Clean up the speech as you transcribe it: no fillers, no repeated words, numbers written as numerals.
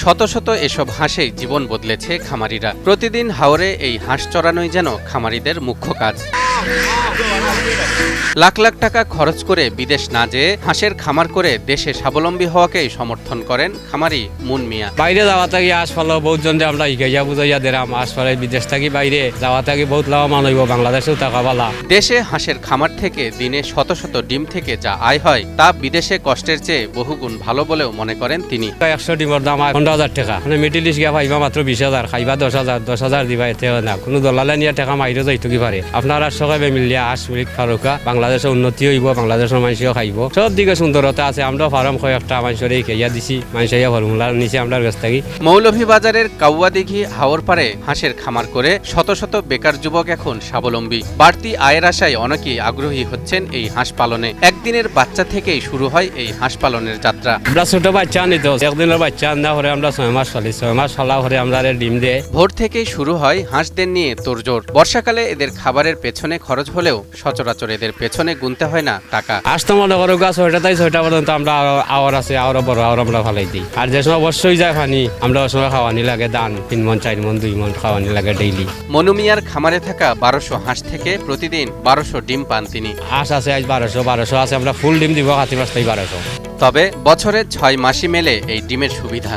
শত শত এসব হাঁসেই জীবন বদলেছে খামারিরা। প্রতিদিন হাওরে এই হাঁস চড়ানোই যেন খামারিদের মুখ্য কাজ। লাখ লাখ টাকা খরচ করে বিদেশ না যেয়ে হাঁসের খামার করে দেশে স্বাবলম্বী হওয়াকেই সমর্থন করেন খামারি মুন মিয়া। বাইরে যাওয়া থাকি হাঁস পালো বহুত জন আমরা শিখাইয়া বুঝাইয়া দেরাম হাঁস পালে বিদেশ থাকি বাইরে যাওয়া থাকি বহুত লাভবান হইব, বাংলাদেশেও টাকা পালা। দেশে হাঁসের খামার থেকে দিনে শত শত ডিম থেকে যা আয় হয় তা বিদেশে কষ্টের চেয়ে বহুগুণ ভালো বলেও মনে করেন তিনি। 100 ডিমের দাম 15,000 টাকা, মানে মিডিল ইস্ট গিয়া পাইবা মাত্র 20,000, খাইবা 10,000 দিবা, এতে না কোনো দলালে নিয়ে টাকা মাইরে যাইতো কি পারে। আপনারা সবাই মিলিয়া হাঁস মুরগি ফারুকা বাংলাদেশের উন্নতি হইব, বাংলাদেশের মানুষও খাইব, সব দিকে সুন্দরতা আছে। আমরা ফার্ম কয়েকটা মানুষের খাইয়া দিছি, মানুষইয়া ফর্মুলা নিচে আমরা কাছ থাকি। মৌলভীবাজারের কাউয়াদিঘি হাওর পারে হাঁসের খামার করে শত শত বেকার যুবক এখন স্বাবলম্বী। বাড়তি আয়ের আশায় অনেকেই আগ্রহী হচ্ছেন এই হাঁস পালনে। একদিনের বাচ্চা থেকেই শুরু হয় এই হাঁস পালনের যাত্রা। আমরা ছোট বাচ্চা নিত, একদিনের বাচ্চা আনা হরে আমরা 6 মাস পালি, 6 মাস পালা হরে আমরা ডিম দেয়। ভোর থেকেই শুরু হয় হাঁসদের নিয়ে তোড়জোড়। বর্ষাকালে এদের খাবারের পেছনে খরচ হলেও সচরাচর এদের পেছনে গুনতে হয় না টাকা। আজ তো মনে করো গাছ 6টা পর্যন্ত আমরা আওয়ার আছে, আওয়ার বড় আওয়ার আমরা ফালাই দিই। আর যে সময় বর্ষই যায় পানি, আমরা ওই সময় খাওয়ানি লাগে দান 3 মণ 4 মণ 2 মণ খাওয়ানি লাগে ডেইলি। মনু মিয়ার খামারে থাকা 1200 হাঁস থেকে প্রতিদিন 1200 ডিম পান তিনি। হাঁস আছে আজ 1200 আছে, আমরা ফুল ডিম দিব, হাতি মাছ 1200। তবে বছরে 6 মাসই মেলে এই ডিমের সুবিধা।